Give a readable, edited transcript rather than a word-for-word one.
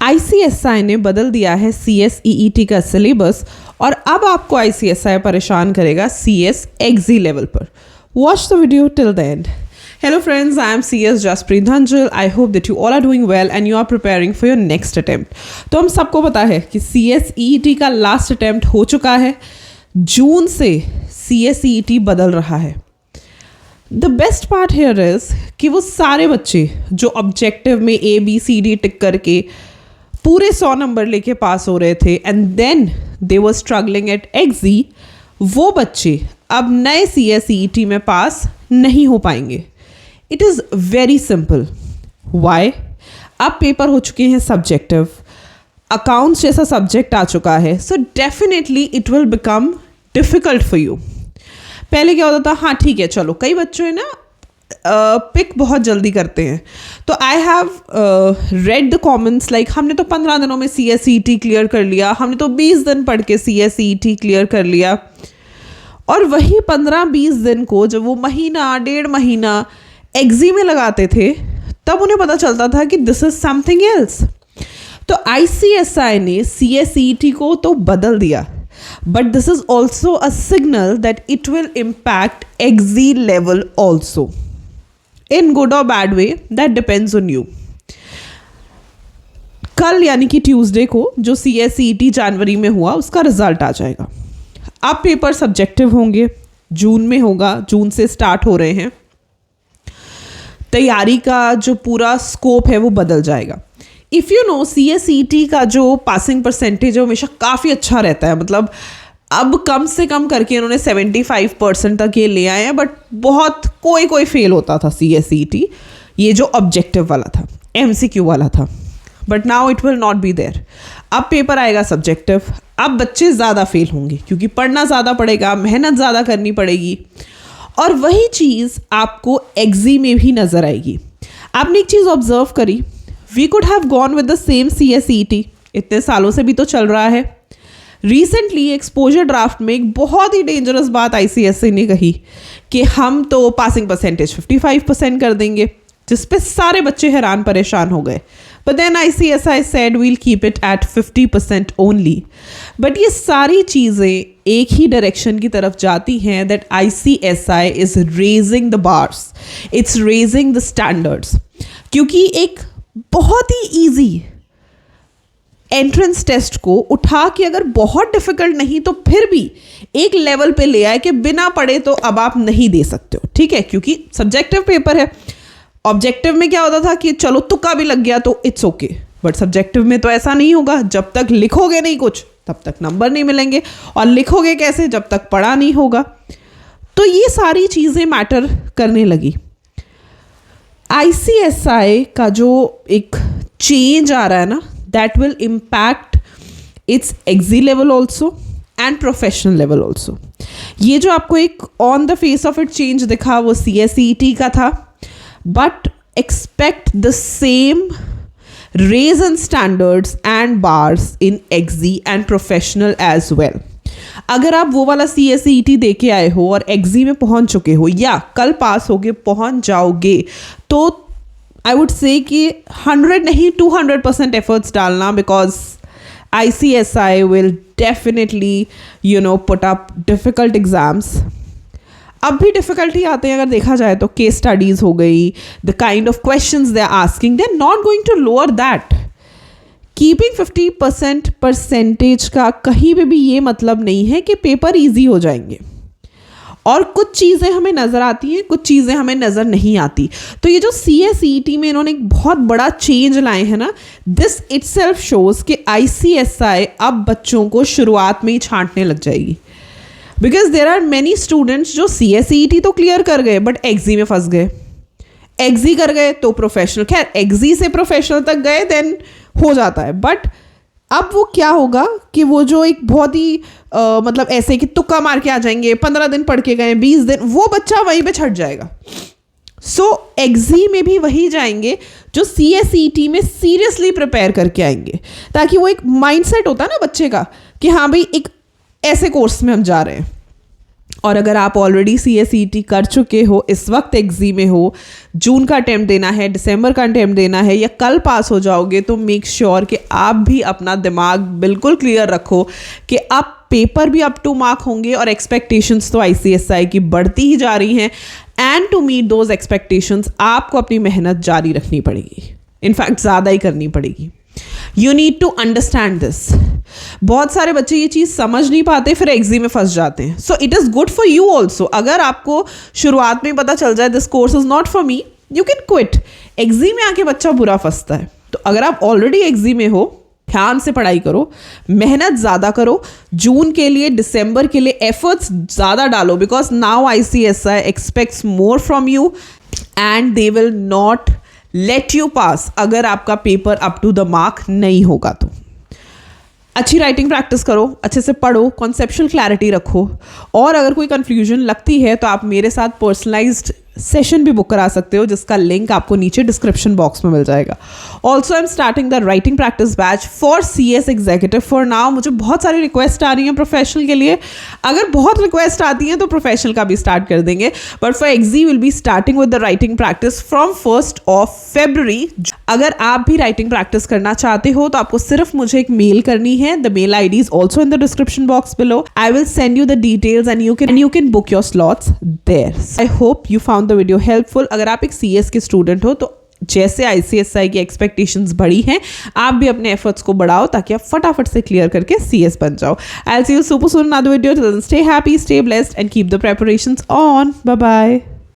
ICSI ने बदल दिया है CSEET का सिलेबस और अब आपको ICSI परेशान करेगा CS XE लेवल पर. Watch the video till the end. Hello friends, I am CS Jaspreet Dhanjal. I hope that you all are doing well and you are preparing for your next attempt. तो हम सबको पता है कि CSEET का last attempt हो चुका है. जून से CSEET बदल रहा है. The best part here is कि वो सारे बच्चे जो ऑब्जेक्टिव में ABCD टिक करके पूरे 100 नंबर लेके पास हो रहे थे and then they were struggling at XE, वो बच्चे अब नए CSEET में पास नहीं हो पाएंगे. It is very simple. Why? अब पेपर हो चुके हैं सब्जेक्टिव, अकाउंट्स जैसा सब्जेक्ट आ चुका है, so definitely it will become difficult for you. पहले क्या होता था, हाँ ठीक है चलो, कई बच्चों है ना पिक बहुत जल्दी करते हैं. तो I have read the comments like हमने तो 15 दिनों में CSEET क्लियर कर लिया, हमने तो 20 दिन पढ़ के CSEET क्लियर कर लिया. और वही 15-20 दिन को जब वो महीना 1.5 महीना XE में लगाते थे तब उन्हें पता चलता था कि दिस इज समथिंग एल्स. तो ICSI ने CSEET को तो बदल दिया, but this is also a signal that it will impact XE level also. In good और bad way, that depends on you. कल यानी कि ट्यूसडे को जो CSEET जनवरी में हुआ उसका रिजल्ट आ जाएगा. अब पेपर सब्जेक्टिव होंगे, जून में होगा, जून से स्टार्ट हो रहे हैं. तैयारी का जो पूरा स्कोप है वो बदल जाएगा. इफ़ यू नो CSEET का जो पासिंग परसेंटेज है हमेशा काफ़ी अच्छा रहता है. मतलब अब कम से कम करके इन्होंने 75% तक ये ले आए हैं, बट बहुत कोई फेल होता था CSEET, ये जो ऑब्जेक्टिव वाला था, MCQ वाला था. But now it will not be there. अब पेपर आएगा सब्जेक्टिव, अब बच्चे ज़्यादा फेल होंगे क्योंकि पढ़ना ज़्यादा पड़ेगा, मेहनत ज़्यादा करनी पड़ेगी. और वही चीज़ आपको XE में भी नज़र आएगी. आपने एक चीज़ ऑब्जर्व करी, we could have gone with the same CSEET, इतने सालों से भी तो चल रहा है. रिसेंटली एक्सपोजर ड्राफ्ट में एक बहुत ही डेंजरस बात ICSI ने कही कि हम तो पासिंग परसेंटेज 55% कर देंगे, जिस पे सारे बच्चे हैरान परेशान हो गए. But then ICSI said we'll keep it at 50% only. But ये सारी चीज़ें एक ही डायरेक्शन की तरफ जाती हैं that ICSI is raising the bars. It's raising the standards. क्योंकि एक बहुत ही easy एंट्रेंस टेस्ट को उठा के अगर बहुत डिफिकल्ट नहीं तो फिर भी एक लेवल पे ले आए कि बिना पढ़े तो अब आप नहीं दे सकते हो. ठीक है, क्योंकि सब्जेक्टिव पेपर है. ऑब्जेक्टिव में क्या होता था कि चलो तुक्का भी लग गया तो इट्स ओके, बट सब्जेक्टिव में तो ऐसा नहीं होगा. जब तक लिखोगे नहीं कुछ तब तक नंबर नहीं मिलेंगे, और लिखोगे कैसे जब तक पढ़ा नहीं होगा. तो ये सारी चीज़ें मैटर करने लगी. ICSI का जो एक चेंज आ रहा है ना, that will impact it's XE level also and professional level also. ये जो आपको एक on the face of it change दिखा वो CSEET का था, but expect the same raise in standards and bars in XE and professional as well. अगर आप वो वाला CSEET दे के आए हो और XE में पहुंच चुके हो या कल पास होके पहुंच जाओगे, तो आई वुड से कि 100 नहीं 200% एफर्ट्स डालना, because ICSI will definitely put up difficult exams. अब भी डिफ़िकल्टी आते हैं अगर देखा जाए तो. केस स्टडीज़ हो गई, the kind of questions they are asking, they are not going to lower that. Keeping 50% percentage का कहीं पे भी ये मतलब नहीं है कि पेपर इजी हो जाएंगे. और कुछ चीज़ें हमें नज़र आती हैं, कुछ चीज़ें हमें नज़र नहीं आती. तो ये जो CSEET में इन्होंने एक बहुत बड़ा चेंज लाए हैं ना, दिस इटसेल्फ शोज़ कि ICSI अब बच्चों को शुरुआत में ही छांटने लग जाएगी. Because there are many students जो CSEET तो क्लियर कर गए बट XE में फंस गए. XE कर गए तो प्रोफेशनल, खैर XE से प्रोफेशनल तक गए देन हो जाता है. बट अब वो क्या होगा कि वो जो एक बहुत ही मतलब ऐसे कि तुक्का मार के आ जाएंगे, 15 दिन पढ़ के गए, 20 दिन, वो बच्चा वहीं पे छट जाएगा. सो XE में भी वही जाएंगे जो CSEET में सीरियसली प्रिपेयर करके आएंगे, ताकि वो एक माइंडसेट होता है ना बच्चे का कि हाँ भाई एक ऐसे कोर्स में हम जा रहे हैं. और अगर आप ऑलरेडी CA/CET कर चुके हो, इस वक्त एग्जी में हो, जून का अटैम्प्ट देना है, दिसंबर का अटैम्प्ट देना है या कल पास हो जाओगे, तो मेक श्योर कि आप भी अपना दिमाग बिल्कुल क्लियर रखो कि अब पेपर भी अप टू मार्क होंगे और एक्सपेक्टेशंस तो ICSI की बढ़ती ही जा रही हैं। And to meet those expectations आपको अपनी मेहनत जारी रखनी पड़ेगी, इनफैक्ट ज़्यादा ही करनी पड़ेगी। You need to understand this. बहुत सारे बच्चे ये चीज़ समझ नहीं पाते, फिर एग्जाम में फंस जाते हैं। So it is good for you also. अगर आपको शुरुआत में पता चल जाए this course is not for me, you can quit. Exam में आके बच्चा बुरा फंसता है। तो अगर आप ऑलरेडी एग्जाम में हो, ध्यान से पढ़ाई करो, मेहनत ज़्यादा करो, जून के लिए, दिसंबर के लिए एफर्ट्स ज़्यादा डालो, because now ICSI expects more from you and they will not let you pass अगर आपका paper up to the mark नहीं होगा। तो अच्छी राइटिंग प्रैक्टिस करो, अच्छे से पढ़ो, कॉन्सेप्चुअल क्लैरिटी रखो, और अगर कोई कन्फ्यूजन लगती है तो आप मेरे साथ पर्सनलाइज्ड सेशन भी बुक करा सकते हो, जिसका लिंक आपको नीचे डिस्क्रिप्शन बॉक्स में मिल जाएगा। Also I am starting the writing practice batch for CS executive for now. मुझे बहुत सारी रिक्वेस्ट आ रही हैं प्रोफेशनल के लिए। अगर बहुत रिक्वेस्ट आती हैं तो प्रोफेशनल का भी स्टार्ट कर देंगे, बट फॉर एग्जी will be starting with the writing practice from 1 February। अगर आप भी राइटिंग प्रैक्टिस करना चाहते हो तो आपको सिर्फ मुझे एक मेल करनी है। The mail ID is also in the description box below. I will send you the details and you can book your slots there. I hope you found the video helpful. अगर आप एक CS के student हो तो जैसे ICSI की expectations बढ़ी हैं, आप भी अपने एफर्ट्स को बढ़ाओ ताकि आप फटाफट से क्लियर करके CS बन जाओ। I will see you super soon in another video. Till then stay happy, stay blessed and keep the preparations on. Bye bye.